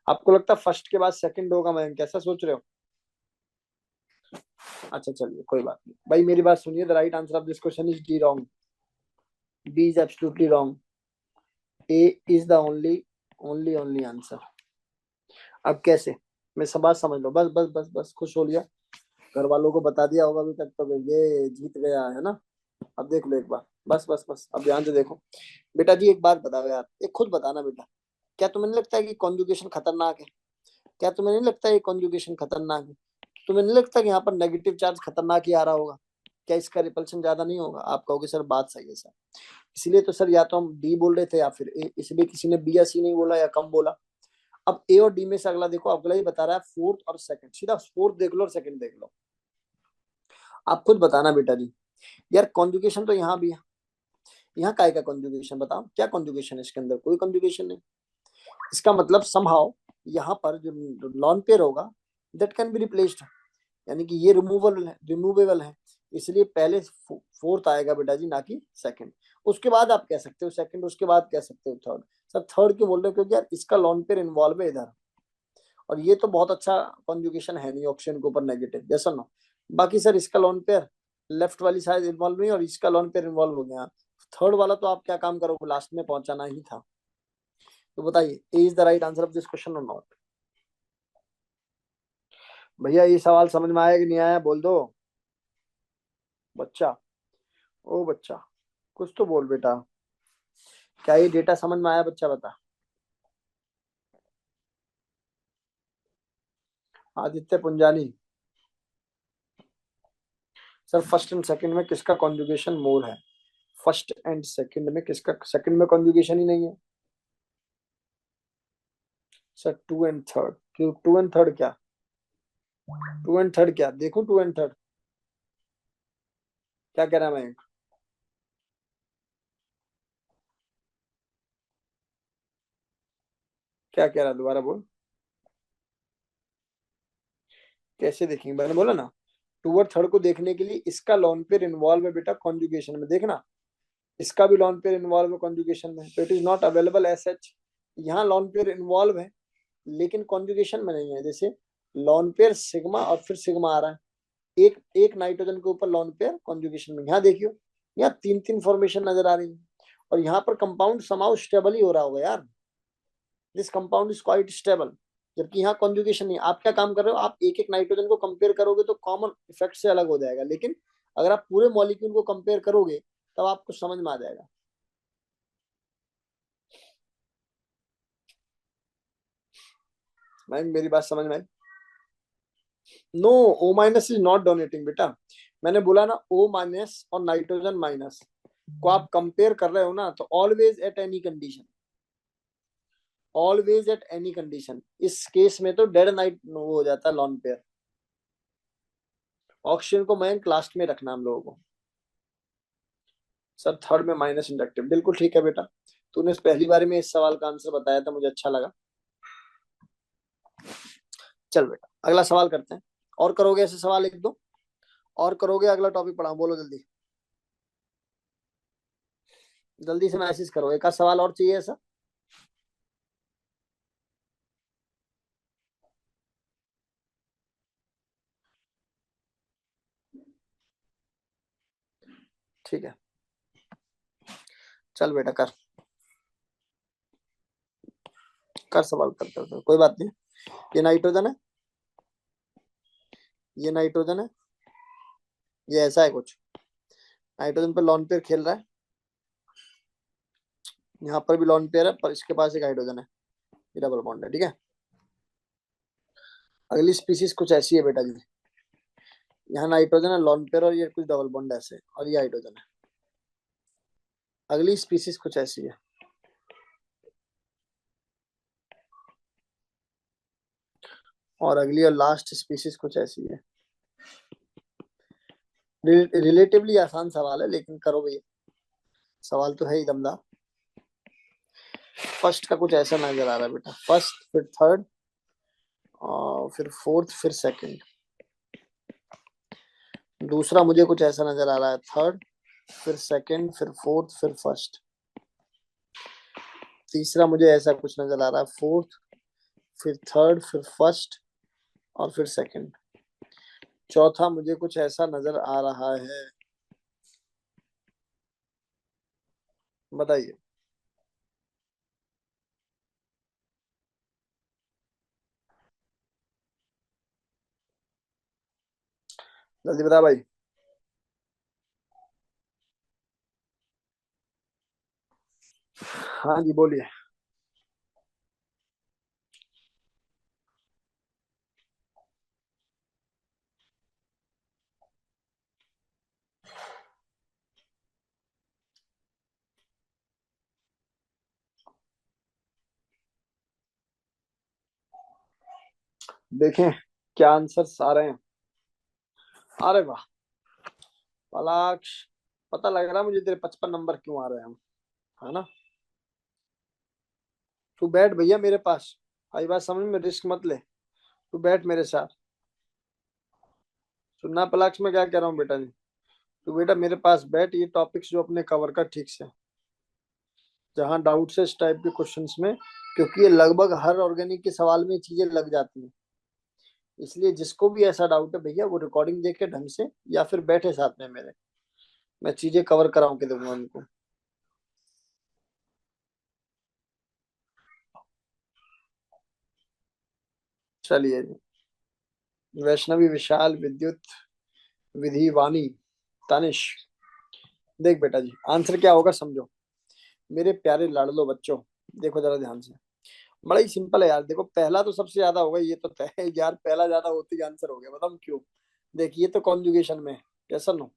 आपको लगता है फर्स्ट के बाद सेकंड होगा? मैं कैसा सोच रहे हो? अच्छा चलिए कोई बात नहीं भाई, मेरी बात सुनिए। The right answer of this question is D wrong. B is absolutely wrong. A is the only only only answer. अब कैसे? मैं सब बात समझ लो, बस बस बस बस खुश हो लिया। घर वालों को बता दिया होगा अभी तक तो ये जीत गया है ना। अब देख लो एक बार, बस बस बस अब ध्यान से देखो। बेटा जी एक बात बताओ यार, एक खुद बताना बेटा, क्या तुम्हें नहीं लगता है कि कॉन्जुगेशन खतरनाक है? क्या तुम्हें नहीं लगता है कॉन्जुगेशन खतरनाक है? तुम्हें नहीं लगता कि यहाँ पर नेगेटिव चार्ज खतरनाक ही आ रहा होगा? क्या इसका रिपल्शन ज्यादा नहीं होगा? आप कहोगे सर बात सही है सर। इसलिए तो सर या तो हम डी बोल रहे थे या फिर ए, इसलिए किसी ने बी या सी नहीं बोला या कम बोला। अब ए और डी में से अगला देखो, अगला ही बता रहा है फोर्थ और सेकंड। सीधा फोर्थ देख लो और सेकंड देख लो। आप खुद बताना बेटा जी। यार कॉन्जुगेशन तो यहाँ भी है। यहाँ काय का कॉन्जुगेशन बताओ, क्या कॉन्जुगेशन है इसके अंदर? कोई कॉन्जुगेशन नहीं। इसका मतलब समहाउ यहाँ पर जो लॉन पेयर होगा दैट कैन बी रिप्लेस्ड, यानी कि ये रिमूवेबल है। इसलिए पहले फोर्थ आएगा बेटा जी, ना कि सेकंड। उसके बाद आप कह सकते हो सेकंड, उसके बाद कह सकते हो थर्ड। सर थर्ड क्यों बोल रहे हो? क्योंकि यार इसका लॉन पेयर इन्वॉल्व है इधर, और ये तो बहुत अच्छा कॉन्जुगेशन है नहीं ऑप्शन के ऊपर नेगेटिव, जैसा ना। बाकी सर इसका लॉन पेयर लेफ्ट वाली साइड इन्वॉल्व नहीं और इसका लॉन पेयर इन्वॉल्व हो गया। थर्ड वाला तो आप क्या काम करोगे, लास्ट में पहुंचाना ही था। तो बताइए A is the right answer of this question और नॉट? भैया ये सवाल समझ में आया कि नहीं आया बोल दो बच्चा। ओ बच्चा कुछ तो बोल बेटा। क्या ये डेटा समझ में आया बच्चा? बता। Aditya Punjani, sir first and second में किसका कॉन्जुगेशन मोर है? फर्स्ट एंड सेकंड में किसका? सेकंड में कॉन्जुगेशन ही नहीं है सर। टू एंड थर्ड क्यों? टू एंड थर्ड क्या? टू एंड थर्ड क्या देखो? टू एंड थर्ड क्या कह रहा है मैं? क्या कह रहा है दोबारा बोल। कैसे देखेंगे? मैंने बोला ना, टू और थर्ड को देखने के लिए इसका लॉन पेयर इन्वॉल्व है बेटा कॉन्जुगेशन में, देखना। इसका भी लॉन पेयर इन्वॉल्व है कॉन्जुगेशन में, तो it is not available as such. यहाँ लॉन पेयर इन्वॉल्व है लेकिन कॉन्जुगेशन में नहीं है। जैसे लॉन पेयर सिग्मा और फिर सिग्मा आ रहा है, एक एक नाइट्रोजन के ऊपर लॉन पेयर कॉन्जुगेशन में। यहाँ देखियो, यहाँ तीन तीन फॉर्मेशन नजर आ रही है, और यहाँ पर कंपाउंड समाउ स्टेबल ही हो रहा होगा यार। This compound is quite stable. जबकि यहाँ कॉन्जुगेशन नहीं। आप क्या काम कर रहे हो, आप एक एक नाइट्रोजन को कंपेयर करोगे तो कॉमन इफेक्ट से अलग हो जाएगा, लेकिन अगर आप पूरे मॉलिक्यूल को कंपेयर करोगे तब आपको समझ में आ जाएगा। मैं मेरी बात समझ में आई? No, O minus is not donating बेटा। मैंने बोला ना ओ माइनस और नाइट्रोजन माइनस को आप कंपेयर कर रहे हो ना, तो always at any condition, always at any condition. इस केस में तो डेड नाइट वो हो जाता है लॉन पेयर। ऑक्सीजन को मैं लास्ट में रखना हम लोगों को। सर थर्ड में माइनस इंडक्टिव, बिल्कुल ठीक है बेटा। तूने पहली बार में इस सवाल का आंसर बताया था, मुझे अच्छा लगा। चल बेटा अगला सवाल करते हैं। और करोगे ऐसे सवाल एक दो? और करोगे? अगला टॉपिक पढ़ाऊं? बोलो जल्दी, जल्दी से मैसेज करो। एक आध सवाल और चाहिए ऐसा? ठीक है चल बेटा कर, कर सवाल करते हो कोई बात नहीं। ये नाइट्रोजन है, ये नाइट्रोजन है, ये ऐसा है कुछ। नाइट्रोजन पे लॉन पेयर खेल रहा है, यहाँ पर भी लॉन पेयर है पर इसके पास एक हाइड्रोजन है, ये डबल बॉन्ड है। ठीक है, अगली स्पीसीज कुछ ऐसी है बेटा जी। यहाँ नाइट्रोजन है, लॉन पेयर, और ये कुछ डबल बॉन्ड ऐसे, और ये हाइड्रोजन है। अगली स्पीसीज कुछ ऐसी है, और अगली और लास्ट स्पीसीज कुछ ऐसी है। रिलेटिवली आसान सवाल है लेकिन करो भैया, सवाल तो है ही दमदार। फर्स्ट का कुछ ऐसा नजर आ रहा है बेटा, फर्स्ट फिर थर्ड और फिर फोर्थ फिर सेकंड। दूसरा मुझे कुछ ऐसा नजर आ रहा है, थर्ड फिर सेकंड फिर फोर्थ फिर फर्स्ट। तीसरा मुझे ऐसा कुछ नजर आ रहा है, फोर्थ, फिर थर्ड, फिर फर्स्ट, और फिर सेकंड। चौथा मुझे कुछ ऐसा नजर आ रहा है, बताइए। जल्दी बता भाई। हाँ जी बोलिए। देखें क्या आंसर आ रहे हैं। अरे वाह पलाक्ष, पता लग रहा है मुझे तेरे 55 नंबर क्यों आ रहे हैं, है ना। तू बैठ भैया मेरे पास, आई बात समझ में, रिस्क मत ले, तू बैठ मेरे साथ। सुनना पलाक्ष, मैं क्या कह रहा हूँ बेटा जी, तू बेटा मेरे पास बैठ, ये टॉपिक्स जो अपने कवर कर ठीक से, जहाँ डाउट्स है इस टाइप के क्वेश्चंस में, क्योंकि ये लगभग हर ऑर्गेनिक के सवाल में ये चीजें लग जाती हैं। इसलिए जिसको भी ऐसा डाउट है भैया, वो रिकॉर्डिंग देखे ढंग से, या फिर बैठे साथ में मेरे, मैं चीजें कवर कराऊं के दूंगा उनको। चलिए जी। वैष्णवी, विशाल, विद्युत, विधि, वाणी, तानिश। देख बेटा जी, आंसर क्या होगा समझो, मेरे प्यारे लाडलो बच्चों। देखो जरा ध्यान से, बड़ा ही सिंपल है यार। देखो पहला तो सबसे ज्यादा होगा, ये तो तय है यार, पहला ज्यादा होती ही आंसर हो गया, बताऊँ क्यों। देखिए तो कॉन्जुगेशन में, कैसा नो,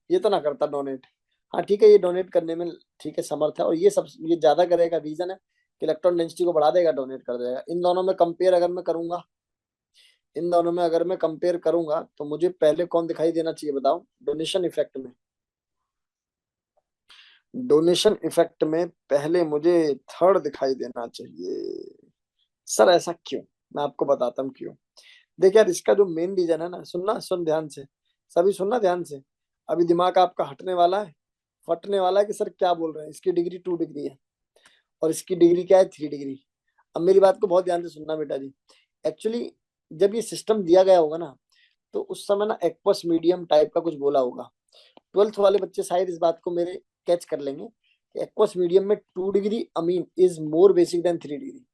ये तो ना करता डोनेट। हाँ ठीक है, ये डोनेट करने में ठीक है समर्थ है, और ये सब ये ज्यादा करेगा, रीजन है कि इलेक्ट्रॉन डेंसिटी को बढ़ा देगा, डोनेट कर देगा। इन दोनों में कंपेयर अगर मैं करूंगा, इन दोनों में अगर मैं कंपेयर करूंगा, तो मुझे पहले कौन दिखाई देना चाहिए बताओ, डोनेशन इफेक्ट में। डोनेशन इफेक्ट में पहले मुझे थर्ड दिखाई देना चाहिए। सर ऐसा क्यों, मैं आपको बताता हूँ क्यों। देख यार, इसका जो मेन रीजन है ना, सुनना, सुन ध्यान से, सभी सुनना ध्यान से। अभी दिमाग आपका हटने वाला है, फटने वाला है कि सर क्या बोल रहे हैं, इसकी डिग्री 2 डिग्री है, और इसकी डिग्री क्या है, 3 डिग्री। अब मेरी बात को बहुत ध्यान से सुनना बेटा जी। एक्चुअली जब ये सिस्टम दिया गया होगा ना, तो उस समय ना एक्वस मीडियम टाइप का कुछ बोला होगा। 12th वाले बच्चे शायद इस बात को मेरे कैच कर लेंगे कि एक्वस मीडियम में 2 degree amine is more basic than 3 degree.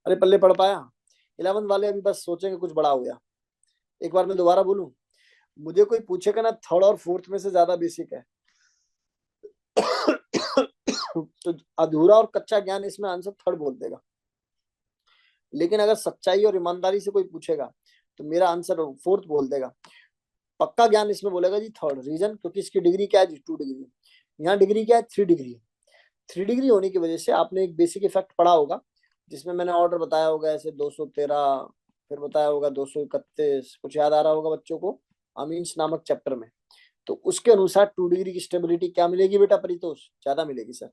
अरे पल्ले पढ़ पाया। 11th वाले अभी बस सोचेंगे कुछ बड़ा हो गया। एक बार मैं दोबारा बोलूं, मुझे कोई पूछेगा ना थर्ड और फोर्थ में से ज्यादा बेसिक है, तो अधूरा और कच्चा ज्ञान इसमें आंसर थर्ड बोल देगा। लेकिन अगर सच्चाई और ईमानदारी से कोई पूछेगा, तो मेरा आंसर फोर्थ बोल देगा। पक्का ज्ञान इसमें बोलेगा जी थर्ड, रीजन क्योंकि इसकी डिग्री क्या है जी, 2 डिग्री। यहाँ डिग्री क्या है, 3 डिग्री। 3 डिग्री होने की वजह से आपने एक बेसिक इफेक्ट पढ़ा होगा, जिसमें मैंने ऑर्डर बताया होगा ऐसे 213, फिर बताया होगा 231, कुछ याद आ रहा होगा बच्चों को, अमीन्स नामक चैप्टर में। तो उसके अनुसार 2 डिग्री की स्टेबिलिटी क्या मिलेगी बेटा परितोष, ज्यादा मिलेगी सर।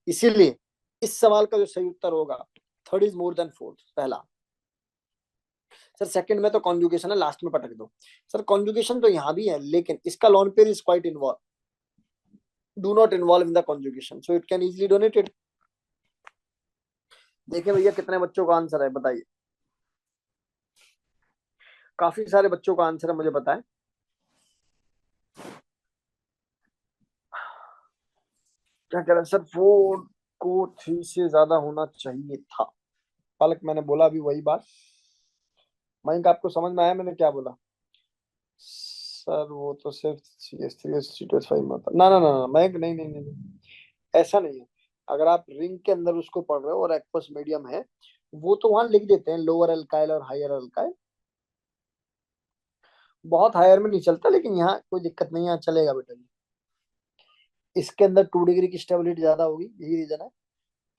इसीलिए इस सवाल का जो सही उत्तर होगा, third is more than fourth, पहला। सर सेकंड में तो कॉन्जुगेशन है, लास्ट में पटक दो। सर कॉन्जुगेशन तो यहाँ भी है, लेकिन इसका lone pair is quite involve, do not involve in the conjugation, so it can easily donated. देखिए भैया कितने बच्चों का आंसर है बताइए। काफी सारे बच्चों का आंसर है, मुझे बताएं। क्या कह रहे हैं सर, 4 को 3 से ज्यादा होना चाहिए था। पलक मैंने बोला अभी वही बात। मयंक आपको समझ में आया मैंने क्या बोला। सर वो तो सिर्फ CS3 CS2 S5 में होता, ना ना ना ना, मयंक नहीं नहीं नहीं नहीं, ऐसा नहीं है। अगर आप रिंग के अंदर उसको पढ़ रहे हो और एक्वस मीडियम है, वो तो वहां लिख देते हैं लोअर अल्काइल और हायर अल्काइल। बहुत हायर में नहीं चलता, लेकिन यहाँ कोई दिक्कत नहीं है, यहाँ चलेगा बेटा जी। इसके अंदर 2 डिग्री की स्टेबिलिटी ज्यादा होगी, यही रीजन है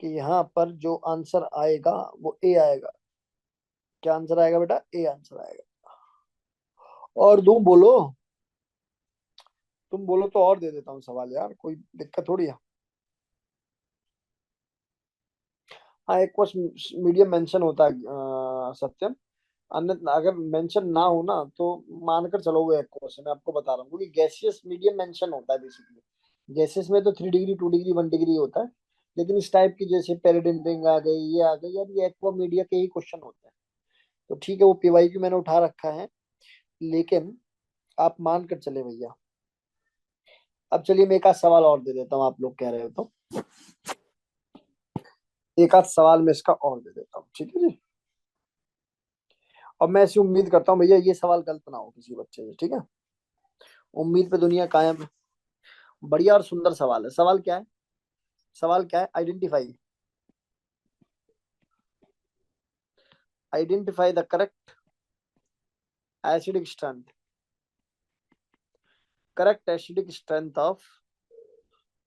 कि यहाँ पर जो आंसर आएगा वो ए आएगा। क्या आंसर आएगा बेटा, ए आंसर आएगा। और तुम बोलो, तुम बोलो तो और दे देता हूँ सवाल यार, कोई दिक्कत थोड़ी है। हाँ एक क्वेश्चन मीडियम मेंशन होता है सत्यम, अन्य अगर मेंशन ना हो ना तो मानकर चलो वो एक क्वेश्चन मैं आपको बता रहा हूँ, क्योंकि गैसियस मीडियम मेंशन होता है बेसिकली। गैसेस में तो 3 डिग्री 2 डिग्री 1 डिग्री होता है, लेकिन इस टाइप की जैसे पेरिडिन रिंग आ गई, ये आ गई, यार ये एक्वा मीडिया के ही क्वेश्चन होते हैं। तो ठीक है, वो पीवाईक्यू मैंने उठा रखा है, लेकिन आप मान कर चले भैया। अब चलिए मैं एक आध सवाल और दे देता हूँ, आप लोग कह रहे हो तो एक आध सवाल मैं इसका और दे देता हूँ, ठीक है जी। और मैं ऐसी उम्मीद करता हूँ भैया ये सवाल गलत ना हो किसी बच्चे से, ठीक है। उम्मीद पे दुनिया कायम है। बढ़िया और सुंदर सवाल है। सवाल क्या है? सवाल क्या है? Identify the correct acidic strength, correct acidic strength of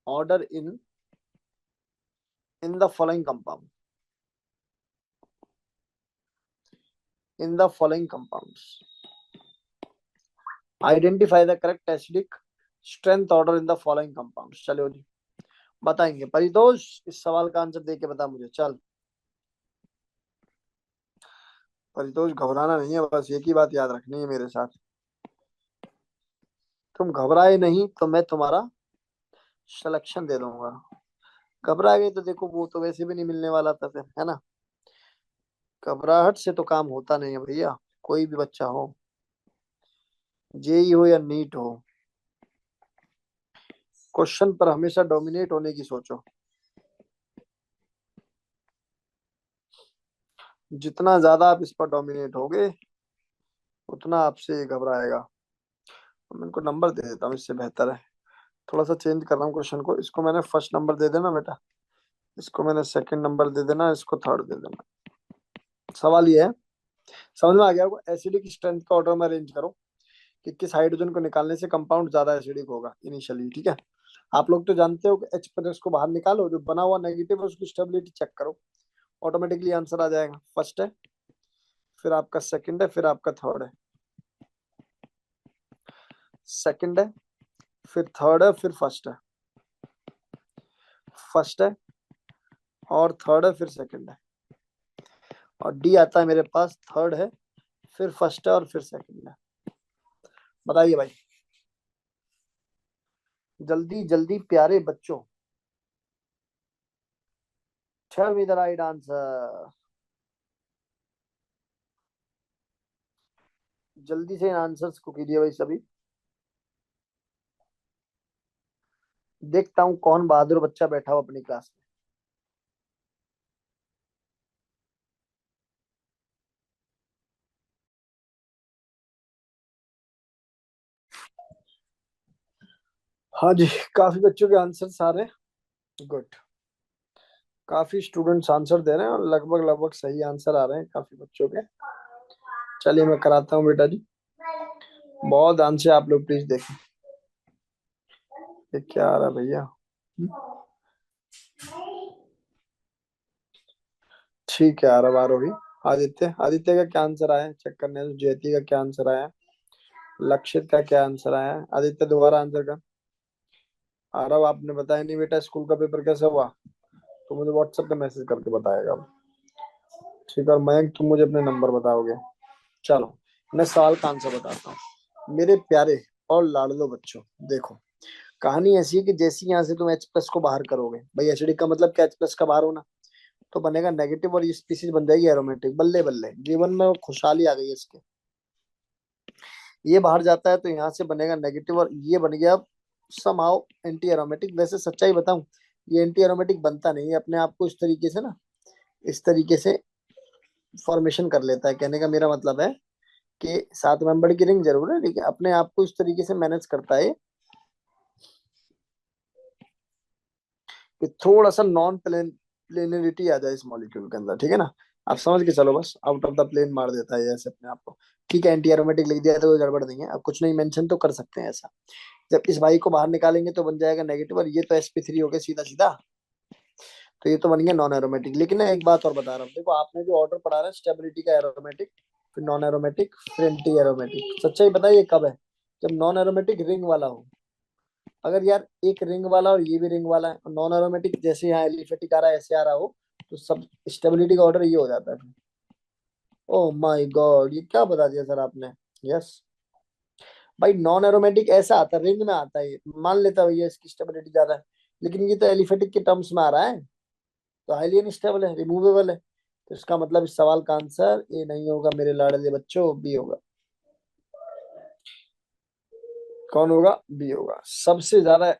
order in the following compound, in the following compounds. Identify the correct acidic strength order in the following compounds. चलो जी, बताएंगे। परितोष, इस सवाल का आंसर दे के बता मुझे, चल। परितोष, घबराना नहीं है, बस एक ही बात याद रखनी है मेरे साथ। तुम घबराए नहीं तो मैं तुम्हारा सिलेक्शन दे दूंगा। घबरा गए तो देखो वो तो वैसे भी नहीं मिलने वाला था फिर, है ना। घबराहट से तो काम होता नहीं है भैया। कोई भी बच्चा हो, जेई हो या नीट हो, क्वेश्चन पर हमेशा डोमिनेट होने की सोचो। जितना ज्यादा आप इस पर डोमिनेट होगे, उतना आपसे ये घबराएगा। तो मैं इनको नंबर दे देता हूँ, इससे बेहतर है। थोड़ा सा चेंज कर रहा हूँ क्वेश्चन को। इसको मैंने फर्स्ट नंबर दे देना बेटा, इसको मैंने सेकंड नंबर दे देना, इसको थर्ड दे देना। सवाल ये है, समझ में आ गया आपको? एसिडिक स्ट्रेंथ का ऑर्डर में अरेंज करो कि किस हाइड्रोजन को निकालने से कंपाउंड ज्यादा एसिडिक होगा इनिशियली, ठीक है। आप लोग तो जानते हो कि H प्लस को बाहर निकालो, जो बना हुआ नेगेटिव है उसकी स्टेबिलिटी चेक करो, ऑटोमेटिकली आंसर आ जाएगा। फर्स्ट है, फिर आपका सेकंड है, फिर आपका थर्ड है। सेकंड है, फिर थर्ड है, फिर फर्स्ट है। फर्स्ट है और थर्ड है, फिर सेकंड है। और डी आता है मेरे पास, थर्ड है, फिर फर्स्ट है और फिर सेकंड है। बताइए भाई, जल्दी जल्दी प्यारे बच्चों, tell me the right answer. जल्दी से इन आंसर्स को कीजिए भाई सभी। देखता हूँ कौन बहादुर बच्चा बैठा हो अपनी क्लास में। हाँ जी, काफी बच्चों के आंसर्स आ रहे हैं, गुड। काफी स्टूडेंट्स आंसर दे रहे हैं और लगभग लगभग सही आंसर आ रहे हैं काफी बच्चों के। चलिए मैं कराता हूँ बेटा जी, बहुत ध्यान से आप लोग प्लीज देखें। ये क्या आ रहा है भैया? ठीक है, आ रहा आरोही। आदित्य, आदित्य का क्या आंसर आया है चेक करने से। ज्योति का क्या आंसर आया है? लक्षित का क्या आंसर आया है? आदित्य दोबारा आंसर कर। आरव, आपने बताया नहीं बेटा स्कूल का पेपर कैसा हुआ, तो मुझे व्हाट्सएप पे मैसेज करके बताएगा। ठीक है, और मयंक तुम मुझे अपने नंबर बताओगे। चलो मैं सवाल का आंसर बताता हूँ। मेरे प्यारे और लाडलो बच्चों, देखो कहानी ऐसी है कि जैसे यहाँ से तुम H प्लस को बाहर करोगे, भाई एसिडिक का मतलब क्या, H प्लस का बाहर होना, तो बनेगा नेगेटिव और ये स्पीसीज बन जाएगी एरोमेटिक। बल्ले बल्ले, जीवन में खुशहाली आ गई है इसके। ये बाहर जाता है तो यहाँ से बनेगा नेगेटिव और ये बन गया समाओ एंटी एरोमेटिक। वैसे सच्चाई बताऊं, ये एंटी एरोमेटिक बनता नहीं है अपने आप को इस तरीके से ना, इस तरीके से फॉर्मेशन कर लेता है। कहने का मेरा मतलब है कि 7 मेंबर की रिंग जरूर है, लेकिन अपने आप को इस तरीके से मैनेज करता है कि थोड़ा सा नॉन प्लेनरिटी आ जाए इस मॉलिक्यूल के अंदर, ठीक है ना। आप समझ के चलो, बस आउट ऑफ द प्लेन मार देता है ऐसे अपने आप को। ठीक है, एंटी एरोमेटिक लिख दिया तो कोई गड़बड़ नहीं है, अब कुछ नहीं मेंशन तो कर सकते हैं ऐसा। जब इस भाई को बाहर निकालेंगे तो बन जाएगा नेगेटिव, और ये तो sp3 हो गया सीधा सीधा। तो ये तो बन गया नॉन एरोमेटिक। लेकिन ना एक बात और बता रहा हूँ, देखो आपने जो ऑर्डर पढ़ा रहा है स्टेबिलिटी का, एरोमेटिक, फिर नॉन एरोमेटिक, फिर एंटी एरोमेटिक, सच्चाई बताइए कब है? जब नॉन एरोमेटिक रिंग वाला हो। अगर यार एक रिंग वाला और ये भी रिंग वाला है, और नॉन एरोमेटिक जैसे यहाँ एलिफेटिक आ रहा है ऐसे आ रहा हो, तो सब स्टेबिलिटी का ऑर्डर ये हो जाता है। ओ माय गॉड, ये क्या बता दिया सर आपने। यस भाई, नॉन एरोमेटिक ऐसा आता है, रिंग में आता है ये, मान लेता भैया इसकी स्टेबिलिटी ज्यादा है, लेकिन ये तो एलिफेटिक के टर्म्स में आ रहा है। तो हाईली अनस्टेबल है, रिमूवेबल है। तो इसका मतलब इस सवाल का आंसर ए नहीं होगा मेरे लाडले बच्चों, बी होगा। कौन होगा? बी होगा। सबसे ज्यादा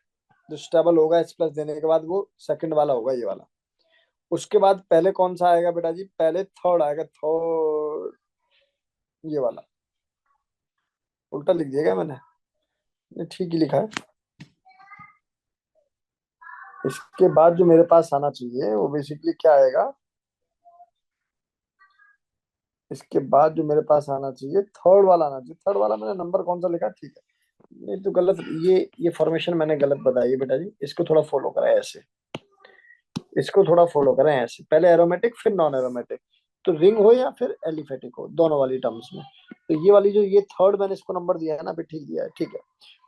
जो स्टेबल होगा एच प्लस देने के बाद, वो सेकंड वाला होगा, ये वाला। उसके बाद पहले कौन सा आएगा बेटा जी? पहले थर्ड आएगा, थर्ड, ये वाला। उल्टा लिख दिया क्या मैंने? ये ठीक ही लिखा है। इसके बाद जो मेरे पास आना चाहिए वो बेसिकली क्या आएगा? इसके बाद जो मेरे पास आना चाहिए, थर्ड वाला आना चाहिए। थर्ड वाला मैंने नंबर कौन सा लिखा? ठीक है, ये तो गलत, ये फॉर्मेशन मैंने गलत बताई है बेटा जी। इसको थोड़ा फॉलो करें ऐसे, इसको थोड़ा फॉलो करें ऐसे, पहले एरोमेटिक फिर नॉन एरोमेटिक। तो रिंग हो या फिर एलिफेटिक हो, दोनों वाली टर्म्स में। तो ये वाली जो ये थर्ड मैंने इसको नंबर दिया है ना, अभी ठीक दिया है, ठीक है।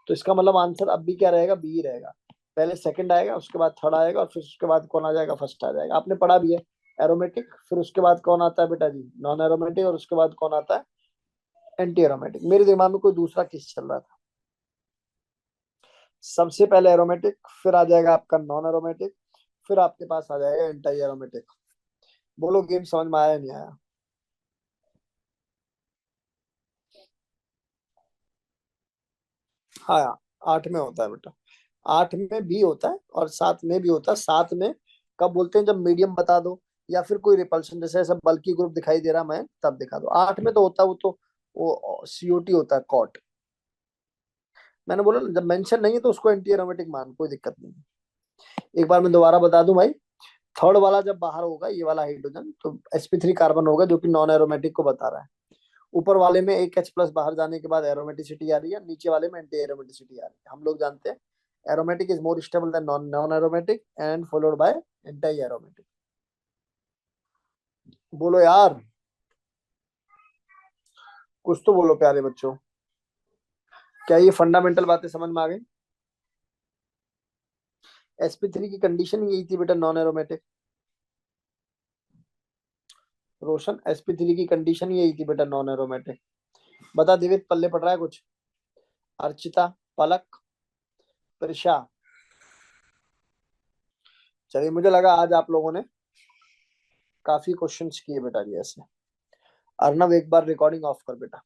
तो इसका मतलब आंसर अब भी क्या रहेगा? बी ही रहेगा। पहले सेकंड आएगा, उसके बाद थर्ड आएगा, और फिर उसके बाद कौन आ जाएगा? फर्स्ट आ जाएगा। आपने पढ़ा भी है, एरोमेटिक, फिर उसके बाद कौन आता है बेटा जी? नॉन एरोमेटिक, और उसके बाद कौन आता है? Anti aromatic. मेरे दिमाग में कोई दूसरा किस चल रहा था। सबसे पहले एरोमेटिक, फिर आ जाएगा आपका नॉन एरोमेटिक, फिर आपके पास आ जाएगा एंटी एरोमेटिक। बोलो गेम समझ में आया नहीं आया? हाँ, आठ में होता है बेटा। आठ में भी होता है और सात में भी होता है। सात में कब बोलते हैं? जब मीडियम बता दो, या फिर कोई रिपल्शन, जैसे ऐसा बल्कि ग्रुप दिखाई दे रहा मैं, तब दिखा दो। आठ में तो होता है वो तो, वो सीओटी होता है, कॉट। मैंने बोला ना, जब मेंशन नहीं है तो उसको एंटी एरोमेटिक मान, कोई दिक्कत नहीं है। एक बार मैं दोबारा बता दूं भाई। थर्ड वाला जब बाहर होगा, ये वाला हाइड्रोजन, तो sp3 कार्बन होगा, जो कि नॉन एरोमेटिक को बता रहा है। ऊपर वाले में एक H प्लस बाहर जाने के बाद एरोमेटिसिटी आ रही है, नीचे वाले में एंटी एरोमेटिसिटी आ रही है। हम लोग जानते हैं aromatic is more stable then non non aromatic and followed by anti aromatic. बोलो यार, कुछ तो बोलो प्यारे बच्चों। क्या ये फंडामेंटल बातें समझ में आ गई? sp3 की कंडीशन यही थी बेटा, नॉन एरोमेटिक। रोशन, sp3 की कंडीशन यही थी बेटा, नॉन एरोमेटिक। बता दिवित, पल्ले पड़ रहा है कुछ? अर्चिता, पलक, त्रिषा। चलिए, मुझे लगा आज आप लोगों ने काफी क्वेश्चंस किए बेटा जी ऐसे। अर्नव, एक बार रिकॉर्डिंग ऑफ कर बेटा।